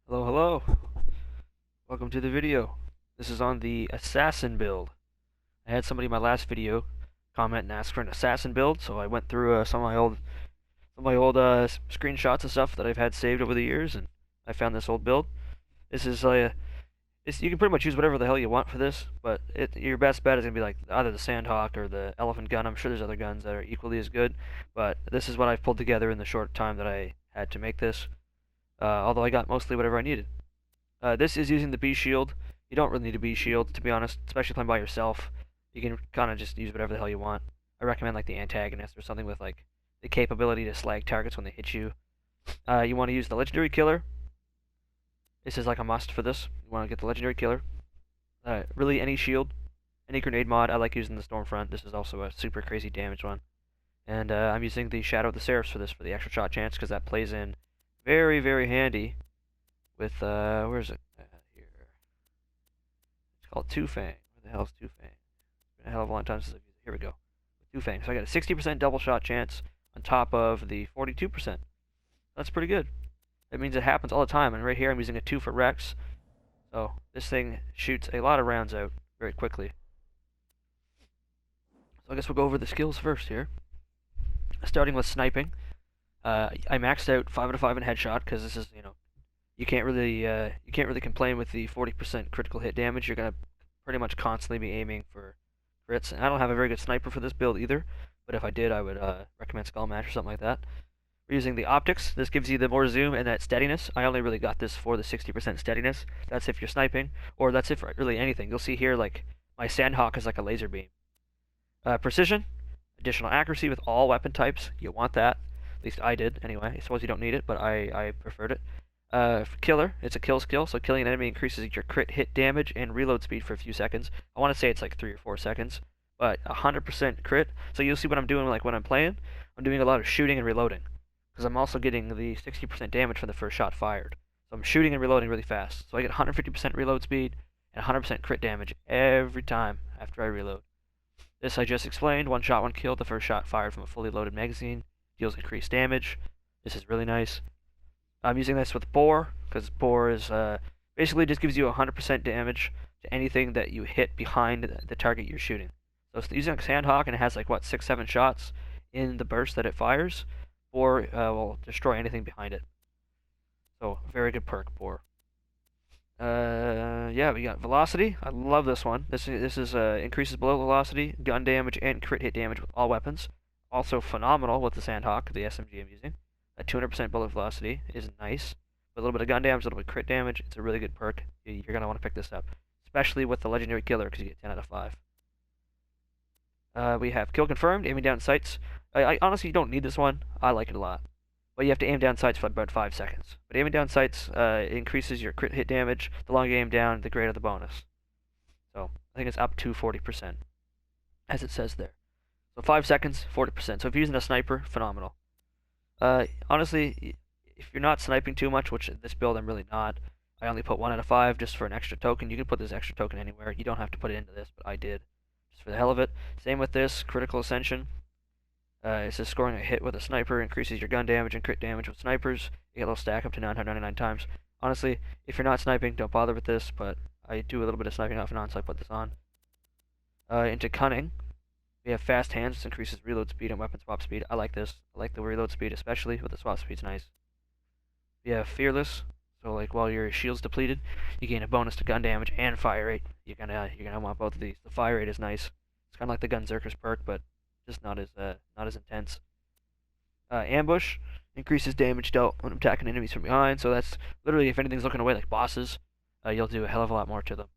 Hello, hello. Welcome to the video. This is on the assassin build. I had somebody in my last video comment and ask for an assassin build, so I went through some of my old screenshots and stuff that I've had saved over the years, and I found this old build. This is you can pretty much use whatever the hell you want for this, but your best bet is gonna be like either the Sandhawk or the elephant gun. I'm sure there's other guns that are equally as good, but this is what I've pulled together in the short time that I had to make this. Although I got mostly whatever I needed. This is using the B shield. You don't really need a B shield, to be honest, especially playing by yourself. You can kind of just use whatever the hell you want. I recommend like the antagonist or something with like the capability to slag targets when they hit you. You want to use the legendary killer. This is like a must for this. You want to get the legendary killer. Really any shield, any grenade mod. I like using the Stormfront. This is also a super crazy damage one. And I'm using the Shadow of the Seraphs for this for the extra shot chance because that plays in very, very handy with, where is it? Here. It's called Two Fang. Where the hell is Two Fang? It's been a hell of a long time since I've used it. Here we go. With Two Fang. So I got a 60% double shot chance on top of the 42%. That's pretty good. That means it happens all the time. And right here I'm using a 2 for Rex. So this thing shoots a lot of rounds out very quickly. So I guess we'll go over the skills first here. Starting with sniping. I maxed out 5 out of 5 in headshot because this is, you can't really complain with the 40% critical hit damage. You're gonna pretty much constantly be aiming for crits. And I don't have a very good sniper for this build either, but if I did, I would recommend Skull Mash or something like that. We're using the optics. This gives you the more zoom and that steadiness. I only really got this for the 60% steadiness. That's if you're sniping, or that's if really anything. You'll see here like my Sandhawk is like a laser beam. Precision, additional accuracy with all weapon types. You want that. At least I did, anyway. I suppose you don't need it, but I preferred it. Killer, it's a kill skill, so killing an enemy increases your crit hit damage and reload speed for a few seconds. I want to say it's like 3 or 4 seconds, but 100% crit. So you'll see what I'm doing like when I'm playing. I'm doing a lot of shooting and reloading, because I'm also getting the 60% damage from the first shot fired. So I'm shooting and reloading really fast. So I get 150% reload speed and 100% crit damage every time after I reload. This I just explained, one shot, one kill. The first shot fired from a fully loaded magazine deals increased damage. This is really nice. I'm using this with Boar, because Boar is basically just gives you 100% damage to anything that you hit behind the target you're shooting. So it's using a Sandhawk and it has like, what, 6, 7 shots in the burst that it fires. Boar will destroy anything behind it. So, very good perk, Boar. Yeah, we got Velocity. I love this one. This is increases blow velocity, gun damage, and crit hit damage with all weapons. Also phenomenal with the Sandhawk, the SMG I'm using. That 200% bullet velocity is nice. With a little bit of gun damage, a little bit of crit damage, it's a really good perk. You're going to want to pick this up. Especially with the Legendary Killer, because you get 10 out of 5. We have Kill Confirmed, aiming down sights. I honestly don't need this one. I like it a lot. But you have to aim down sights for about 5 seconds. But aiming down sights increases your crit hit damage. The longer you aim down, the greater the bonus. So, I think it's up to 40%, as it says there. So 5 seconds, 40%. So if you're using a sniper, phenomenal. Honestly, if you're not sniping too much, which this build I'm really not, I only put 1 out of 5 just for an extra token. You can put this extra token anywhere. You don't have to put it into this, but I did, just for the hell of it. Same with this, Critical Ascension. It says scoring a hit with a sniper increases your gun damage and crit damage with snipers. You get a little stack up to 999 times. Honestly, if you're not sniping, don't bother with this, but I do a little bit of sniping off and on, so I put this on. Into Cunning. We have Fast Hands, which increases reload speed and weapon swap speed. I like this. I like the reload speed, especially with the swap speed's nice. We have Fearless, so like while your shield's depleted, you gain a bonus to gun damage and fire rate. You're gonna want both of these. The fire rate is nice. It's kind of like the Gunzerker's perk, but just not as intense. Ambush increases damage dealt when attacking enemies from behind. So that's literally if anything's looking away, like bosses, you'll do a hell of a lot more to them.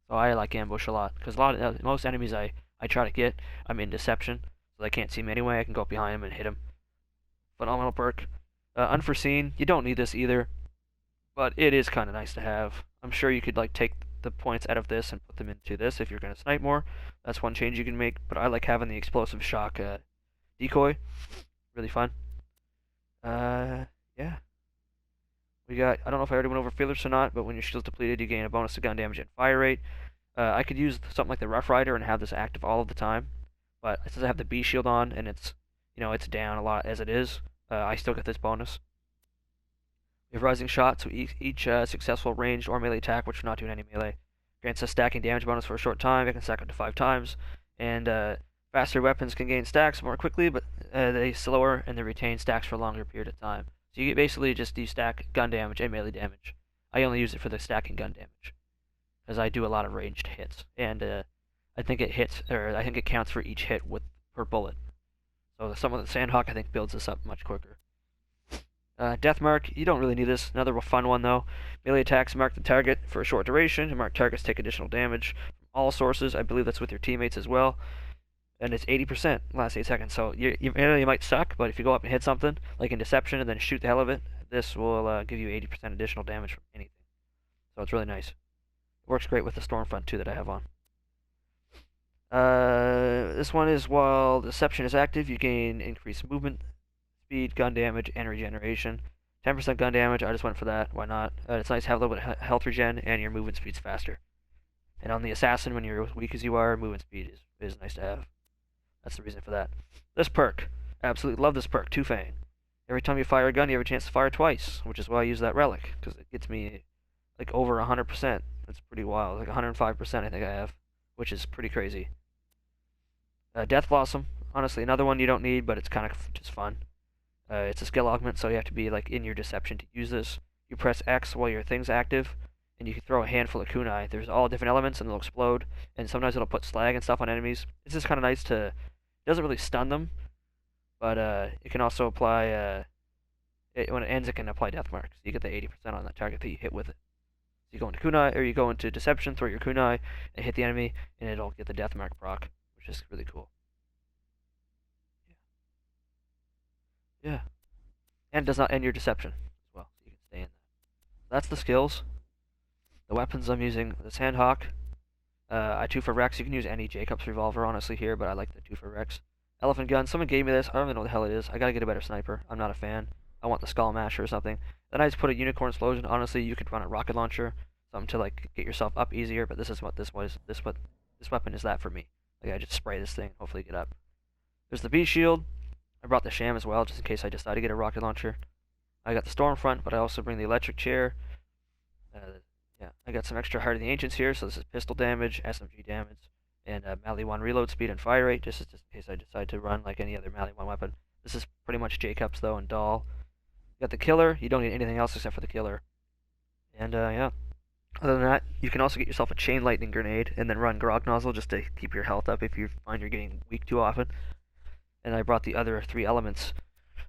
So I like Ambush a lot because most enemies I try to get, I'm in Deception, so they can't see me anyway. I can go up behind them and hit them. Phenomenal perk. Unforeseen, you don't need this either, but it is kind of nice to have. I'm sure you could like take the points out of this and put them into this if you're going to snipe more. That's one change you can make, but I like having the explosive shock decoy. Really fun. Yeah. We got, I don't know if I already went over Fearless or not, but when your shield's depleted, you gain a bonus to gun damage and fire rate. I could use something like the Rough Rider and have this active all of the time, but since I have the B shield on and it's, it's down a lot as it is, I still get this bonus. You have rising shot, so each successful ranged or melee attack, which we're not doing any melee, grants a stacking damage bonus for a short time. It can stack up to 5 times. And faster weapons can gain stacks more quickly, but they slower and they retain stacks for a longer period of time. So you basically just stack gun damage and melee damage. I only use it for the stacking gun damage, as I do a lot of ranged hits, and I think it counts for each hit per bullet. So some of the Sandhawk I think builds this up much quicker. Death Mark, you don't really need this. Another fun one though. Melee attacks mark the target for a short duration, and mark targets take additional damage from all sources. I believe that's with your teammates as well. And it's 80% last 8 seconds. So you might suck, but if you go up and hit something, like in Deception, and then shoot the hell of it, this will give you 80% additional damage from anything. So it's really nice. It works great with the Stormfront too that I have on. This one is while Deception is active, you gain increased movement speed, gun damage, and regeneration. 10% gun damage, I just went for that. Why not? It's nice to have a little bit of health regen, and your movement speed's faster. And on the Assassin, when you're as weak as you are, movement speed is nice to have. That's the reason for that. This perk, absolutely love this perk, Two Fang. Every time you fire a gun, you have a chance to fire twice, which is why I use that relic, because it gets me like over 100%. That's pretty wild, like 105% I think I have, which is pretty crazy. Death Blossom, honestly, another one you don't need, but it's kind of just fun. It's a skill augment, so you have to be like in your Deception to use this. You press X while your thing's active, and you can throw a handful of kunai. There's all different elements, and they'll explode. And sometimes it'll put slag and stuff on enemies. It's just kind of nice to. It doesn't really stun them, but it can also apply. When it ends, it can apply death marks. You get the 80% on that target that you hit with it. So you go into kunai, or you go into Deception, throw your kunai, and hit the enemy, and it'll get the death mark proc, which is really cool. Yeah. And it does not end your Deception as well, so you can stay in that. That's the skills. The weapons I'm using, the Sandhawk. I 2 for Rex. You can use any Jacob's revolver, honestly, here, but I like the 2 for Rex. Elephant gun. Someone gave me this. I don't even know what the hell it is. I gotta get a better sniper. I'm not a fan. I want the Skull Masher or something. Then I just put a Unicorn Explosion. Honestly, you could run a rocket launcher, something to like get yourself up easier. But this is what this was. This weapon is that for me. Like I just spray this thing, hopefully get up. There's the Bee Shield. I brought the Sham as well, just in case I decide to get a rocket launcher. I got the Stormfront, but I also bring the Electric Chair. Yeah, I got some extra Heart of the Ancients here, so this is pistol damage, SMG damage, and Mali 1 reload speed and fire rate, just in case I decide to run like any other Mali 1 weapon. This is pretty much Jacob's, though, and Doll. You got the Killer. You don't need anything else except for the Killer. And, yeah. Other than that, you can also get yourself a Chain Lightning Grenade, and then run Grog Nozzle just to keep your health up if you find you're getting weak too often. And I brought the other 3 elements.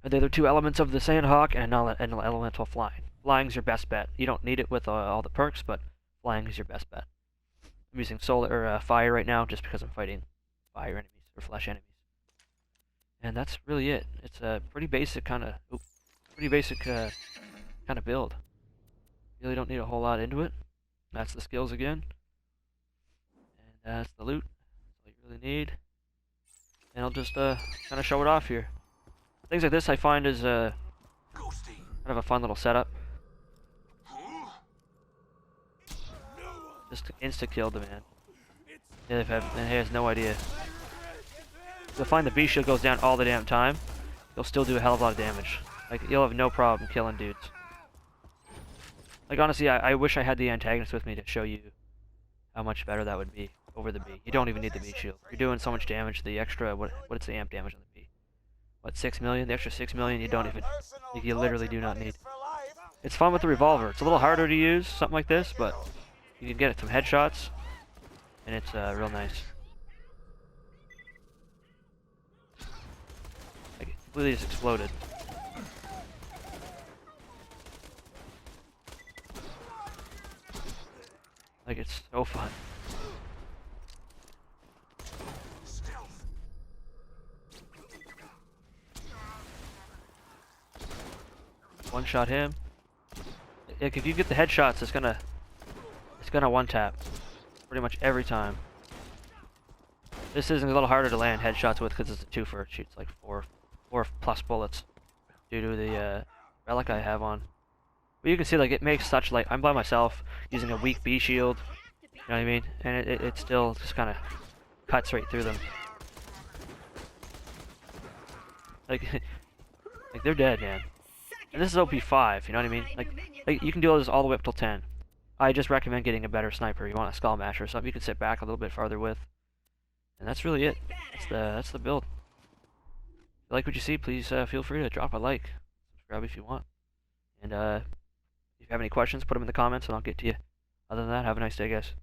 The other 2 elements of the Sandhawk and an elemental flying. Flying's your best bet. You don't need it with all the perks, but flying is your best bet. I'm using fire right now just because I'm fighting fire enemies or flesh enemies. And that's really it. It's a pretty basic kind of build. Really don't need a whole lot into it. That's the skills again. And that's the loot. That's all you really need. And I'll just kind of show it off here. Things like this I find is kind of a fun little setup. Just insta-killed the man. And he has no idea. You'll find the Bee Shield goes down all the damn time. You'll still do a hell of a lot of damage. Like, you'll have no problem killing dudes. Like, honestly, I wish I had the antagonist with me to show you how much better that would be over the Bee. You don't even need the Bee Shield. You're doing so much damage, the extra, what's the amp damage on the Bee? What, 6 million? The extra 6 million you don't even, like, you literally do not need. It's fun with the revolver. It's a little harder to use, something like this, but you can get some headshots, and it's real nice. Like, it completely just exploded. Like, it's so fun. One shot him. Like, if you get the headshots, it's gonna one tap pretty much every time. This is a little harder to land headshots with because it's a 2 for it shoots like 4 plus bullets due to the relic I have on. But you can see, like, it makes such, like, I'm by myself using a weak Bee Shield, you know what I mean? And it still just kind of cuts right through them. Like, like they're dead, man. And this is OP5, you know what I mean? Like you can do this all the way up till 10. I just recommend getting a better sniper. You want a skull masher or something you can sit back a little bit farther with. And that's really it. That's the build. If you like what you see, please feel free to drop a like. Subscribe if you want. And if you have any questions, put them in the comments and I'll get to you. Other than that, have a nice day, guys.